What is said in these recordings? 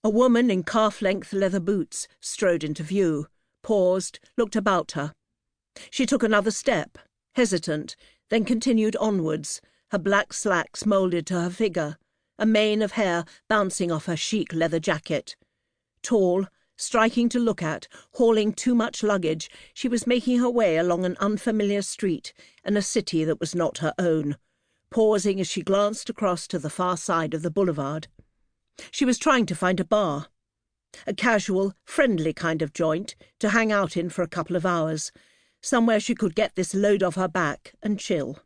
A woman in calf-length leather boots strode into view, paused, looked about her. She took another step, hesitant, then continued onwards, her black slacks moulded to her figure, a mane of hair bouncing off her chic leather jacket. Tall, striking to look at, hauling too much luggage, she was making her way along an unfamiliar street in a city that was not her own, pausing as she glanced across to the far side of the boulevard. She was trying to find a bar, a casual, friendly kind of joint to hang out in for a couple of hours, somewhere she could get this load off her back and chill.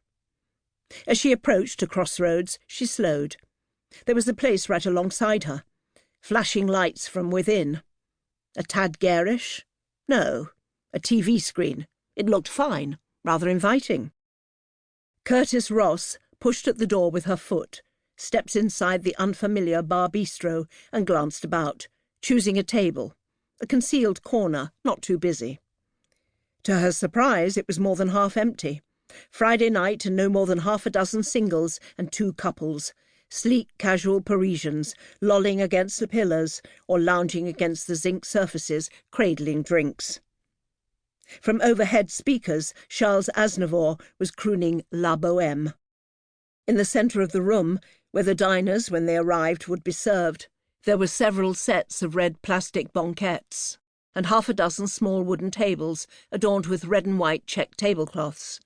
As she approached a crossroads, she slowed. There was a place right alongside her, flashing lights from within. A tad garish? No, a TV screen. It looked fine, rather inviting. Kurtiz Ross pushed at the door with her foot, stepped inside the unfamiliar bar bistro and glanced about, choosing a table, a concealed corner, not too busy. To her surprise, it was more than half empty. Friday night and no more than half a dozen singles and 2 couples, sleek casual Parisians, lolling against the pillars or lounging against the zinc surfaces, cradling drinks. From overhead speakers, Charles Aznavour was crooning La Bohème. In the centre of the room, where the diners, when they arrived, would be served, there were several sets of red plastic banquettes and half a dozen small wooden tables adorned with red and white check tablecloths.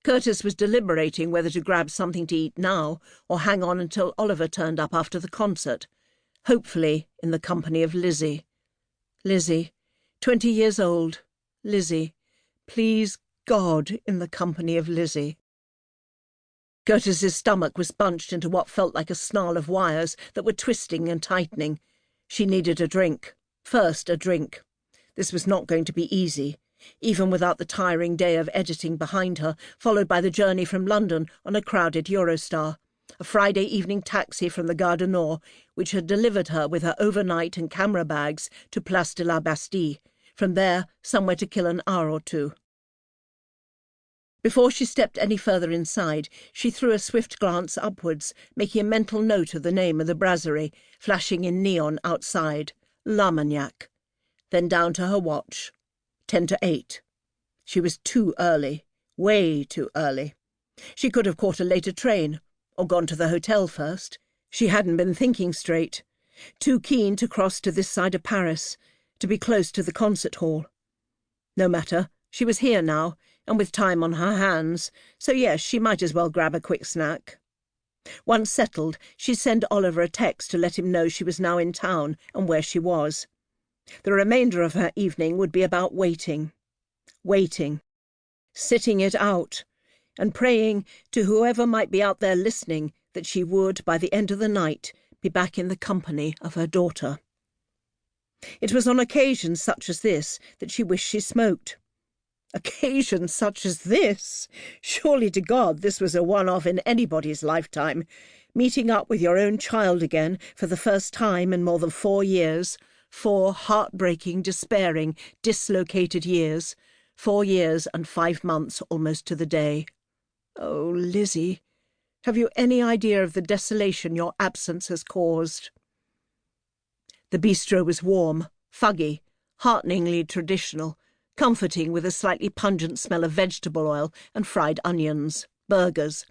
Kurtiz was deliberating whether to grab something to eat now or hang on until Oliver turned up after the concert, hopefully in the company of Lizzie. Lizzie, 20 years old. Lizzie. Please God, in the company of Lizzie. Kurtiz's stomach was bunched into what felt like a snarl of wires that were twisting and tightening. She needed a drink. First, a drink. This was not going to be easy, even without the tiring day of editing behind her, followed by the journey from London on a crowded Eurostar, a Friday evening taxi from the Gare du Nord, which had delivered her with her overnight and camera bags to Place de la Bastille, from there somewhere to kill an hour or 2. Before she stepped any further inside, she threw a swift glance upwards, making a mental note of the name of the brasserie, flashing in neon outside, L'Armagnac. Then down to her watch. 10 to 8. She was too early, way too early. She could have caught a later train, or gone to the hotel first. She hadn't been thinking straight. Too keen to cross to this side of Paris, to be close to the concert hall. No matter, she was here now, and with time on her hands, so yes, she might as well grab a quick snack. Once settled, she'd send Oliver a text to let him know she was now in town and where she was. The remainder of her evening would be about waiting. Waiting. Sitting it out, and praying to whoever might be out there listening that she would, by the end of the night, be back in the company of her daughter. It was on occasions such as this that she wished she smoked. Occasions such as this? Surely to God this was a one-off in anybody's lifetime. Meeting up with your own child again for the first time in more than 4 years. 4 heartbreaking, despairing, dislocated years. 4 years and 5 months almost to the day. Oh, Lizzie, have you any idea of the desolation your absence has caused? The bistro was warm, fuggy, hearteningly traditional, comforting with a slightly pungent smell of vegetable oil and fried onions, burgers.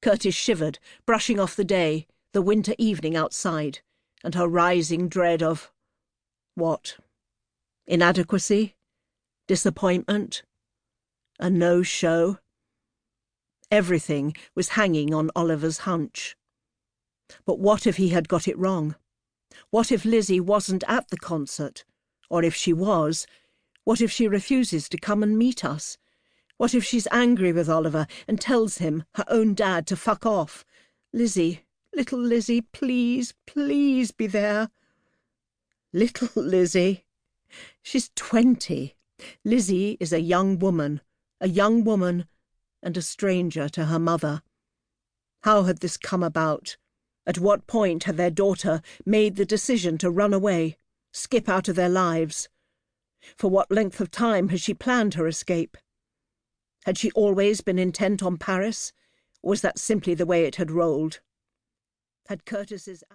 Kurtiz shivered, brushing off the day, the winter evening outside, and her rising dread of... what? Inadequacy? Disappointment? A no-show? Everything was hanging on Oliver's hunch. But what if he had got it wrong? What if Lizzie wasn't at the concert? Or if she was... what if she refuses to come and meet us? What if she's angry with Oliver and tells him, her own dad, to fuck off? Lizzie, little Lizzie, please, please be there. Little Lizzie. She's 20. Lizzie is a young woman and a stranger to her mother. How had this come about? At what point had their daughter made the decision to run away, skip out of their lives? For what length of time had she planned her escape? Had she always been intent on Paris, or was that simply the way it had rolled? Had Kurtiz's...